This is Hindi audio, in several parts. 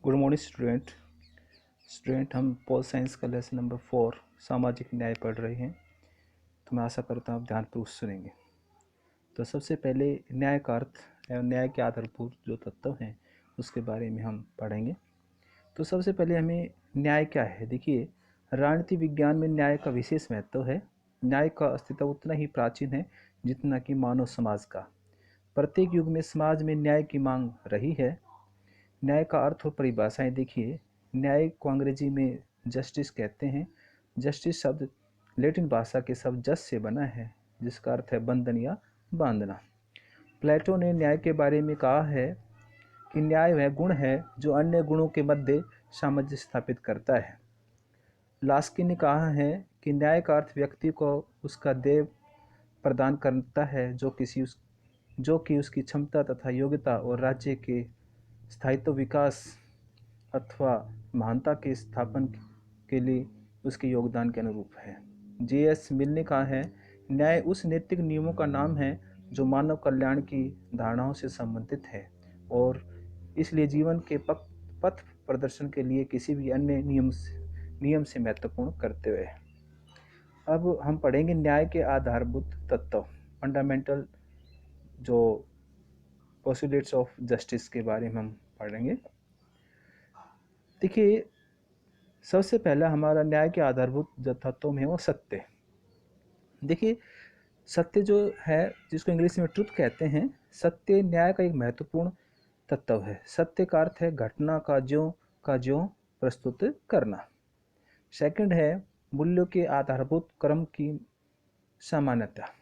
गुड मॉर्निंग स्टूडेंट हम पॉल साइंस का लेसन नंबर 4 सामाजिक न्याय पढ़ रहे हैं। तो मैं आशा करता हूँ आप ध्यानपूर्वक सुनेंगे। तो सबसे पहले न्याय का अर्थ एवं न्याय के आधारभूत जो तत्व हैं उसके बारे में हम पढ़ेंगे। तो सबसे पहले हमें न्याय क्या है, देखिए राजनीति विज्ञान में न्याय का विशेष महत्व है। न्याय का अस्तित्व उतना ही प्राचीन है जितना कि मानव समाज का। प्रत्येक युग में समाज में न्याय की मांग रही है। न्याय का अर्थ और परिभाषाएं देखिए। न्याय को अंग्रेजी में जस्टिस कहते हैं। जस्टिस शब्द लैटिन भाषा के शब्द जस से बना है, जिसका अर्थ है बंधन या बांधना। प्लेटो ने न्याय के बारे में कहा है कि न्याय वह गुण है जो अन्य गुणों के मध्य सामंजस्य स्थापित करता है। लास्की ने कहा है कि न्याय का अर्थ व्यक्ति को उसका देय प्रदान करता है जो कि उसकी क्षमता तथा योग्यता और राज्य के स्थायित्व विकास अथवा महानता के स्थापन के लिए उसके योगदान के अनुरूप है। J.S. मिल ने कहा है, न्याय उस नैतिक नियमों का नाम है जो मानव कल्याण की धारणाओं से संबंधित है और इसलिए जीवन के पथ प्रदर्शन के लिए किसी भी अन्य नियम से महत्वपूर्ण करते हुए। अब हम पढ़ेंगे न्याय के आधारभूत तत्व, फंडामेंटल जो पोस्टुलेट्स ऑफ जस्टिस के बारे में हम पढ़ेंगे। देखिए सबसे पहला हमारा न्याय के आधारभूत जो तत्व में है वो सत्य। देखिए सत्य जो है, जिसको इंग्लिश में ट्रुथ कहते हैं, सत्य न्याय का एक महत्वपूर्ण तत्व है। सत्य का अर्थ है घटना का ज्यों प्रस्तुत करना। सेकंड है मूल्यों के आधारभूत क्रम की सामान्यता।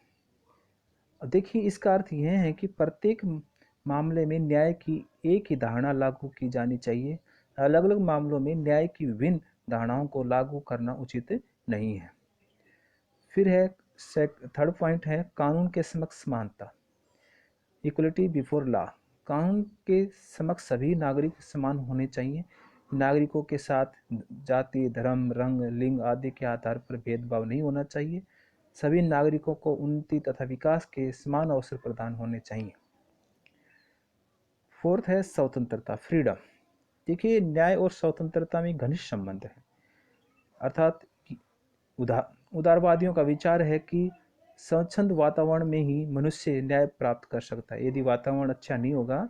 देखिए इसका अर्थ यह है कि प्रत्येक मामले में न्याय की एक ही धारणा लागू की जानी चाहिए। अलग अलग मामलों में न्याय की विभिन्न धारणाओं को लागू करना उचित नहीं है। फिर है थर्ड पॉइंट है कानून के समक्ष समानता, इक्वलिटी बिफोर लॉ। कानून के समक्ष सभी नागरिक समान होने चाहिए। नागरिकों के साथ जाति, धर्म, रंग, लिंग आदि के आधार पर भेदभाव नहीं होना चाहिए। सभी नागरिकों को उन्नति तथा विकास के समान अवसर प्रदान होने चाहिए। फोर्थ है स्वतंत्रता, फ्रीडम। देखिए न्याय और स्वतंत्रता में घनिष्ठ संबंध है। अर्थात उदारवादियों का विचार है कि स्वच्छंद वातावरण में ही मनुष्य न्याय प्राप्त कर सकता है। यदि वातावरण अच्छा नहीं होगा,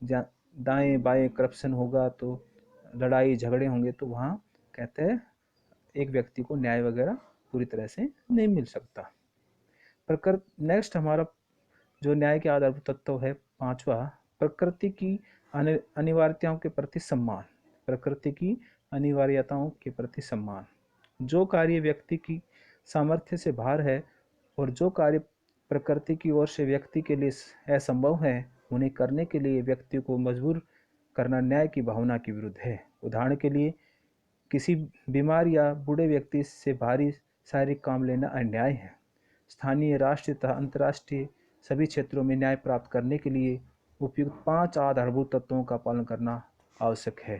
दाएं बाएं करप्शन होगा, तो लड़ाई झगड़े होंगे, तो वहाँ कहते हैं एक व्यक्ति को न्याय वगैरह पूरी तरह से नहीं मिल सकता। नेक्स्ट हमारा जो न्याय के आधारभूत तत्व है पांचवा, प्रकृति की अनिवार्यताओं के प्रति सम्मान। प्रकृति की अनिवार्यताओं के प्रति सम्मान। जो कार्य व्यक्ति की सामर्थ्य से बाहर है और जो कार्य प्रकृति की ओर से व्यक्ति के लिए असंभव है, उन्हें करने के लिए व्यक्ति को मजबूर करना न्याय की भावना के विरुद्ध है। उदाहरण के लिए किसी बीमार या बूढ़े व्यक्ति से भारी शारीरिक काम लेना अन्याय है। स्थानीय, राष्ट्रीय तथा अंतर्राष्ट्रीय सभी क्षेत्रों में न्याय प्राप्त करने के लिए उपयुक्त 5 आधारभूत तत्वों का पालन करना आवश्यक है।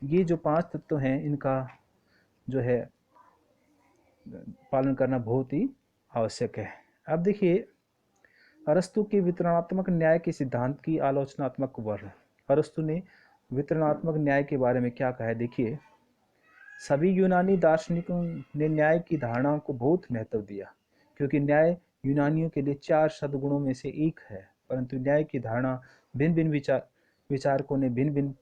ये जो 5 तत्व हैं, इनका जो है पालन करना बहुत ही आवश्यक है। अब देखिए अरस्तु के वितरणात्मक न्याय के सिद्धांत की आलोचनात्मक वर्णन। अरस्तु ने वितरणात्मक न्याय के बारे में क्या कहा है, देखिए सभी यूनानी दार्शनिकों ने न्याय की धारणाओं को बहुत महत्व दिया, क्योंकि न्याय यूनानियों के लिए 4 सद्गुणों में से एक है। परंतु न्याय की धारणा भिन्न भिन्न विचारकों ने भिन्न भिन्न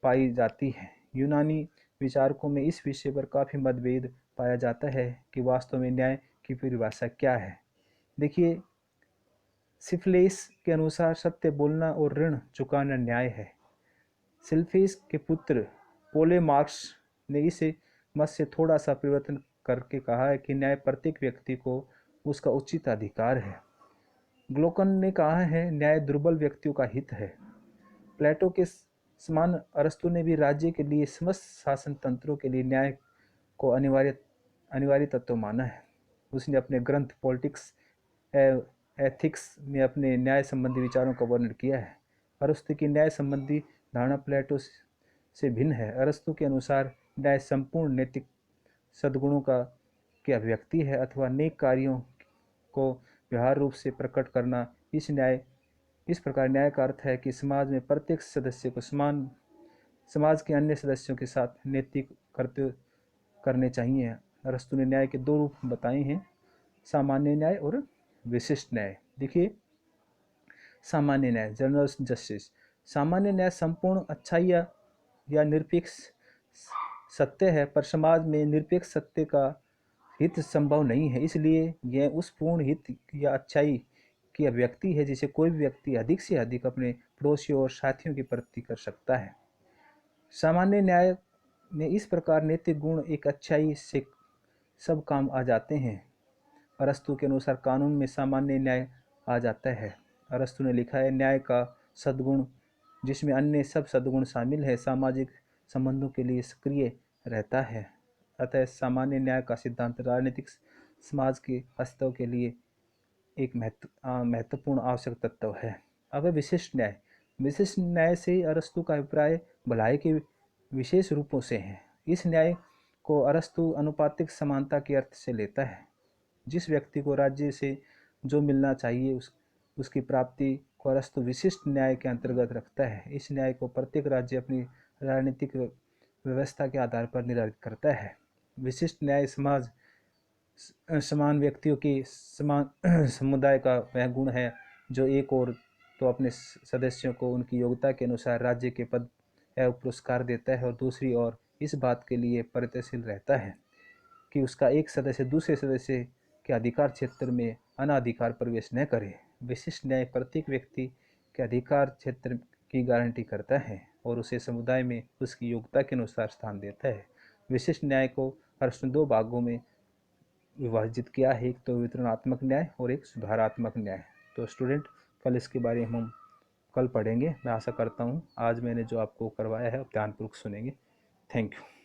पाई जाती है। यूनानी विचारकों में इस विषय पर काफ़ी मतभेद पाया जाता है कि वास्तव में न्याय की परिभाषा क्या है। देखिए सिफिलिस के अनुसार सत्य बोलना और ऋण चुकाना न्याय है। सिल्फिस के पुत्र पोलेमार्क्स ने इस मत से थोड़ा सा परिवर्तन करके कहा है कि न्याय प्रत्येक व्यक्ति को उसका उचित अधिकार है। ग्लोकन ने कहा है न्याय दुर्बल व्यक्तियों का हित है। प्लेटो के समान अरस्तु ने भी राज्य के लिए समस्त शासन तंत्रों के लिए न्याय को अनिवार्य तत्व माना है। उसने अपने ग्रंथ पॉलिटिक्स एथिक्स में अपने न्याय संबंधी विचारों का वर्णन किया है। अरस्तु की न्याय संबंधी धारणा प्लेटो से भिन्न है। अरस्तु के अनुसार न्याय संपूर्ण नैतिक सद्गुणों की अभिव्यक्ति है अथवा नेक कार्यों को व्यवहार रूप से प्रकट करना इस न्याय इस प्रकार न्याय का अर्थ है कि समाज में प्रत्येक सदस्य को समान समाज के अन्य सदस्यों के साथ नैतिक कर्तव्य करने चाहिए। अरस्तु ने न्याय के दो रूप बताए हैं, सामान्य न्याय और विशिष्ट न्याय। देखिए, सामान्य न्याय, जनरल जस्टिस। सामान्य न्याय संपूर्ण अच्छाई या निरपेक्ष सत्य है, पर समाज में निरपेक्ष सत्य का हित संभव नहीं है, इसलिए यह उस पूर्ण हित या अच्छाई की अभिव्यक्ति है जिसे कोई भी व्यक्ति अधिक से अधिक अपने पड़ोसियों और साथियों की प्रति कर सकता है। सामान्य न्याय में इस प्रकार नैतिक गुण एक अच्छाई से सब काम आ जाते हैं। अरस्तु के अनुसार कानून में सामान्य न्याय आ जाता है। अरस्तु ने लिखा है, न्याय का सद्गुण, जिसमें अन्य सब सद्गुण शामिल है, सामाजिक संबंधों के लिए सक्रिय रहता है। अतः सामान्य न्याय का सिद्धांत राजनीतिक समाज के अस्तित्व के लिए एक महत्वपूर्ण आवश्यक तत्व है। अब विशिष्ट न्याय। विशिष्ट न्याय से अरस्तु का अभिप्राय भलाई के विशेष रूपों से है। इस न्याय को अरस्तु अनुपातिक समानता के अर्थ से लेता है। जिस व्यक्ति को राज्य से जो मिलना चाहिए उसकी प्राप्ति को अरस्तु विशिष्ट न्याय के अंतर्गत रखता है। इस न्याय को प्रत्येक राज्य अपनी राजनीतिक व्यवस्था के आधार पर निर्धारित करता है। विशिष्ट न्याय समान व्यक्तियों की समान समुदाय का वह गुण है जो एक और तो अपने सदस्यों को उनकी योग्यता के अनुसार राज्य के पद एवं पुरस्कार देता है और दूसरी ओर इस बात के लिए प्रयत्नशील रहता है कि उसका एक सदस्य दूसरे सदस्य के अधिकार क्षेत्र में अनाधिकार प्रवेश न करे। विशिष्ट न्याय प्रत्येक व्यक्ति के अधिकार क्षेत्र की गारंटी करता है और उसे समुदाय में उसकी योग्यता के अनुसार स्थान देता है। विशिष्ट न्याय को अरस्तु ने दो भागों में विभाजित किया है, एक तो वितरणात्मक न्याय और एक सुधारात्मक न्याय। तो स्टूडेंट, कल इसके बारे में हम कल पढ़ेंगे। मैं आशा करता हूँ आज मैंने जो आपको करवाया है आप ध्यानपूर्वक सुनेंगे। Thank you.